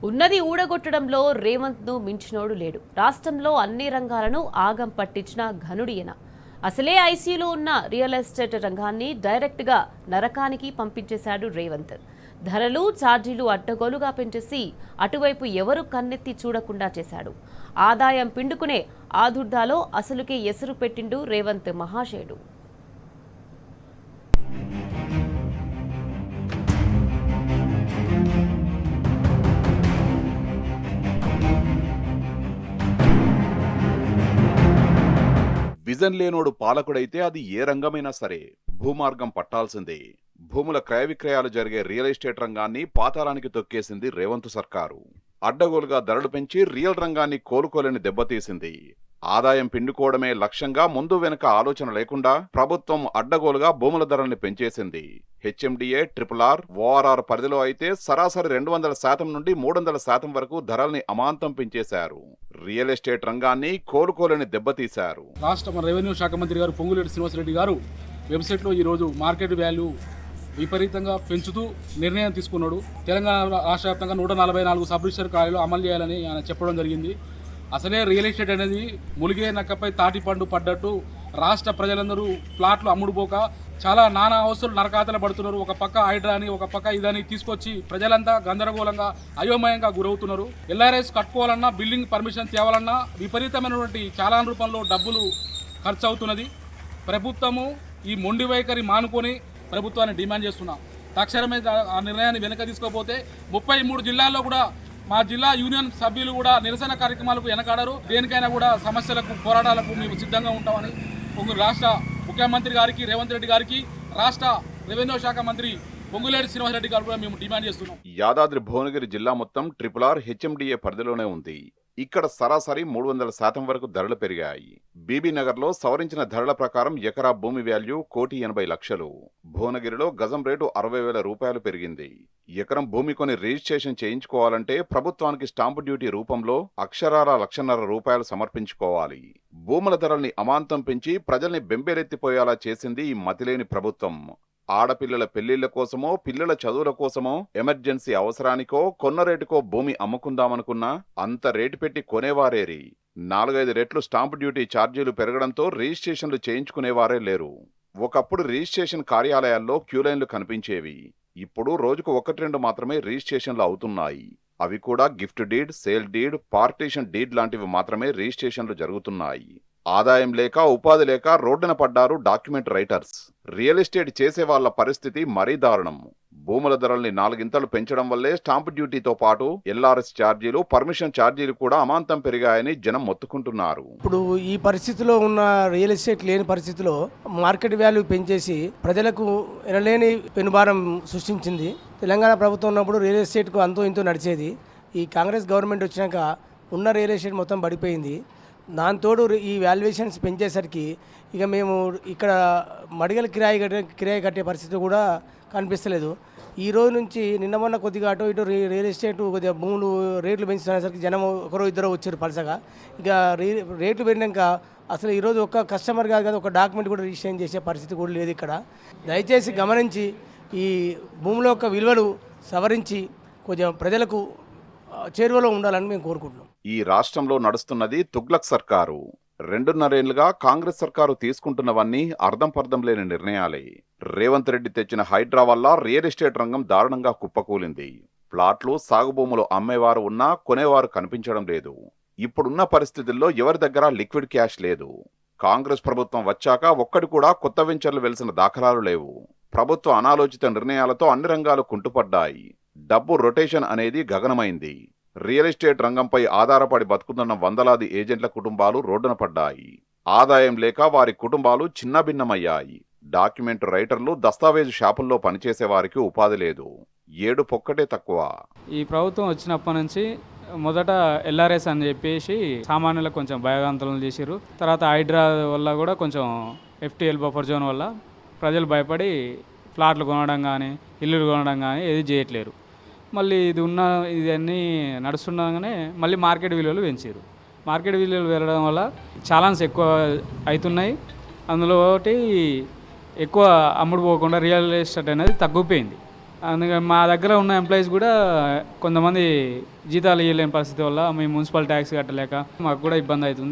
ఉన్నది ఊడగొట్టడంలో రేవంత్ను మించినోడు లేడు. రాష్ట్రంలో అన్ని రంగాలను ఆగం పట్టించిన ఘనుడియన. అసలే ఐసీయూలో ఉన్న రియల్ ఎస్టేట్ రంగాన్ని డైరెక్ట్గా నరకానికి పంపించేశాడు రేవంత్. ధరలు ఛార్జీలు అడ్డగోలుగా పెంచేసి అటువైపు ఎవరు కన్నెత్తి చూడకుండా చేశాడు. ఆదాయం పిండుకునే ఆదుర్దాలో అసలుకే ఎసురు పెట్టిండు రేవంత్ మహాశయుడు. విజన్ లేనోడు పాలకుడైతే అది ఏ రంగమైనా సరే భూమార్గం పట్టాల్సిందే. భూముల క్రయ విక్రయాలు జరిగే రియల్ ఎస్టేట్ రంగాన్ని పాతాళానికి తొక్కేసింది రేవంత్ సర్కారు. అడ్డగోలుగా ధరలు పెంచి రియల్ రంగాన్ని కోలుకోలేని దెబ్బతీసింది. ఆదాయం పిండుకోవడమే లక్ష్యంగా ముందు వెనుక ఆలోచన లేకుండా ప్రభుత్వం అడ్డగోలుగా భూముల ధరల్ని పెంచేసింది. హెచ్ఎండిఏ, RRR, ORR పరిధిలో అయితే సరాసరి 200% నుండి 300% వరకు ధరల్ని అమాంతం పెంచేశారు. రియల్ ఎస్టేట్ రంగాన్ని కోలుకోలేని దెబ్బతీశారు. రాష్ట్ర రెవెన్యూ శాఖ మంత్రి గారు పొంగులేటి శ్రీనివాసరెడ్డి గారు వెబ్సైట్లో ఈరోజు మార్కెట్ వాల్యూ విపరీతంగా పెంచుతూ నిర్ణయం తీసుకున్నాడు. తెలంగాణ రాష్ట్ర వ్యాప్తంగా 144 సబ్ రిజిస్టర్ కార్యాలు అమలు చేయాలని ఆయన చెప్పడం జరిగింది. అసలే రియల్ ఎస్టేట్ అనేది ములిగే నక్కపై తాటిపండు పడ్డట్టు రాష్ట్ర ప్రజలందరూ ప్లాట్లు అమ్ముడుపోక చాలా నానా అవసరాలు నరకాతలు పడుతున్నారు. ఒక పక్క హైడ్రాని, ఒక పక్క ఇదని తీసుకొచ్చి ప్రజలంతా గందరగోళంగా అయోమయంగా గురవుతున్నారు. LRS కట్టుకోవాలన్నా, బిల్డింగ్ పర్మిషన్ తేవాలన్నా విపరీతమైనటువంటి చాలాన్ రూపంలో డబ్బులు ఖర్చు అవుతున్నది. ప్రభుత్వము ఈ మొండి వైఖరి మానుకొని ప్రభుత్వాన్ని డిమాండ్ చేస్తున్నాం. తక్షణమే ఆ నిర్ణయాన్ని వెనక తీసుకోకపోతే 33 జిల్లాల్లో కూడా మా జిల్లా యూనియన్ సభ్యులు కూడా నిరసన కార్యక్రమాలకు వెనకాడరు. దేనికైనా కూడా సమస్యలకు, పోరాటాలకు మేము సిద్ధంగా ఉంటామని రాష్ట్ర ముఖ్యమంత్రి గారికి, రేవంత్ రెడ్డి గారికి, రాష్ట్ర రెవెన్యూ శాఖ మంత్రి పొంగులేటి శ్రీనివాసరెడ్డి గారు కూడా మేము డిమాండ్ చేస్తున్నాం. యాదాద్రి భువనగిరి జిల్లా మొత్తం RRR, హెచ్ఎండిఏ పరిధిలోనే ఉంది. ఇక్కడ సరాసరి 300% వరకు ధరలు పెరిగాయి. బీబీనగర్లో సవరించిన ధరల ప్రకారం ఎకరా భూమి వాల్యూ 1,80,00,000. భువనగిరిలో గజం రేటు 60,000 రూపాయలు పెరిగింది. ఎకరం భూమి కొని రిజిస్ట్రేషన్ చేయించుకోవాలంటే ప్రభుత్వానికి స్టాంపు డ్యూటీ రూపంలో అక్షరాల 1,50,000 రూపాయలు సమర్పించుకోవాలి. భూముల ధరల్ని అమాంతం పెంచి ప్రజల్ని బెంబేలెత్తిపోయేలా చేసింది ఈ మతిలేని ప్రభుత్వం. ఆడపిల్లల పెళ్లిళ్ల కోసమో, పిల్లల చదువుల కోసమో, ఎమర్జెన్సీ అవసరానికో, కొన్న రేటుకో భూమి అమ్ముకుందామనుకున్నా అంత రేటు పెట్టి కొనేవారేరి. 4-5 రెట్లు స్టాంపు డ్యూటీ ఛార్జీలు పెరగడంతో రిజిస్ట్రేషన్లు చేయించుకునేవారే లేరు. ఒకప్పుడు రిజిస్ట్రేషన్ కార్యాలయాల్లో క్యూలైన్లు కనిపించేవి. ఇప్పుడు రోజుకు 1-2 మాత్రమే రిజిస్ట్రేషన్లు అవుతున్నాయి. అవి కూడా gift deed, sale deed, partition deed లాంటివి మాత్రమే రిజిస్ట్రేషన్లు జరుగుతున్నాయి. ఆదాయం లేక, ఉపాధి లేక రోడ్డున పడ్డారు డాక్యుమెంట్ రైటర్స్. రియల్ ఎస్టేట్ చేసే వాళ్ల పరిస్థితి మరీ దారుణం. భూముల ధరల్ని 4 ఇంతలు పెంచడం వల్లే స్టాంపు డ్యూటీతో పాటు LRS ఛార్జీలు, పర్మిషన్ ఛార్జీలు కూడా అమాంతం పెరిగాయని జనం మొత్తుకుంటున్నారు. ఇప్పుడు ఈ పరిస్థితిలో ఉన్న రియల్ ఎస్టేట్ లేని పరిస్థితిలో మార్కెట్ వాల్యూ పెంచేసి ప్రజలకు ఎనలేని పెనుభారం సృష్టించింది. తెలంగాణ ప్రభుత్వం ఉన్నప్పుడు రియల్ ఎస్టేట్కు అంతో ఇంతో నడిచేది. ఈ కాంగ్రెస్ గవర్నమెంట్ వచ్చినాక ఉన్న రియల్ ఎస్టేట్ మొత్తం పడిపోయింది. దాంతోడు ఈ వాల్యుయేషన్స్ పెంచేసరికి ఇక మేము ఇక్కడ మడిగల కిరాయి కట్టే పరిస్థితి కూడా కనిపిస్తలేదు. ఈ రోజు నుంచి నిన్న మొన్న కొద్దిగా అటు ఇటు రియల్ ఎస్టేట్ కొద్దిగా భూములు రేట్లు పెంచుతునేసరికి జనం ఒకరో ఇద్దరు వచ్చారు పలసగా. ఇక రేట్లు పెరినాక అసలు ఈరోజు ఒక్క కస్టమర్ కాదు కదా, ఒక డాక్యుమెంట్ కూడా రిజిస్ట్రేషన్ చేసే పరిస్థితి కూడా లేదు ఇక్కడ. దయచేసి గమనించి ఈ భూముల యొక్క విలువలు సవరించి కొంచెం ప్రజలకు చేరువలో ఉండాలని మేము కోరుకుంటున్నాం. ఈ రాష్ట్రంలో నడుస్తున్నది తుగ్లక్ సర్కారు. 2.5 ఏళ్లుగా కాంగ్రెస్ సర్కారు తీసుకుంటున్నవన్నీ అర్థం పర్థం లేని నిర్ణయాలే. రేవంత్ రెడ్డి తెచ్చిన హైడ్రా వల్ల రియల్ ఎస్టేట్ రంగం దారుణంగా కుప్పకూలింది. ప్లాట్లు, సాగు భూములు అమ్మేవారు ఉన్నా కొనేవారు కనిపించడం లేదు. ఇప్పుడున్న పరిస్థితుల్లో ఎవరి దగ్గర లిక్విడ్ క్యాష్ లేదు. కాంగ్రెస్ ప్రభుత్వం వచ్చాక ఒక్కడి కూడా కొత్త వెంచర్లు వెలిసిన దాఖలాలు లేవు. ప్రభుత్వ అనాలోచిత నిర్ణయాలతో అన్ని రంగాలు కుంటుపడ్డాయి. డబ్బు రొటేషన్ అనేది గగనమైంది. రియల్ ఎస్టేట్ రంగంపై ఆధారపడి బతుకుతున్న వందలాది ఏజెంట్ల కుటుంబాలు రోడ్డున పడ్డాయి. ఆదాయం లేక వారి కుటుంబాలు చిన్నభిన్నమయ్యాయి. డాక్యుమెంట్ రైటర్లు, దస్తావేజు షాపుల్లో పనిచేసే వారికి ఉపాధి లేదు. ఏడు పొక్కటే తక్కువ. ఈ ప్రభుత్వం వచ్చినప్పటి నుంచి మొదట LRS అని చెప్పేసి సామాన్యులకు కొంచెం భయగాంతలను చేసిరు. తర్వాత హైడ్రా వల్ల కూడా కొంచెం FTL బఫర్ జోన్ వల్ల ప్రజలు భయపడి ఫ్లాట్లు కొనడం కానీ, ఇల్లులు కొనడం కానీ ఏది చేయట్లేరు. మళ్ళీ ఇదన్నీ నడుస్తుండగానే మళ్ళీ మార్కెట్ విలువలు పెంచారు. మార్కెట్ విలువలు పెరగడం వల్ల చాలాన్స్ ఎక్కువ అవుతున్నాయి. అందులో ఒకటి ఎక్కువ అమ్ముడు పోకుండా రియల్ ఎస్టేట్ అనేది తగ్గిపోయింది. అందుకని మా దగ్గర ఉన్న ఎంప్లాయీస్ కూడా కొంతమంది జీతాలు ఇవ్వలేని పరిస్థితి వల్ల మేము మున్సిపల్ ట్యాక్స్ కట్టలేక మాకు కూడా ఇబ్బంది అవుతుంది.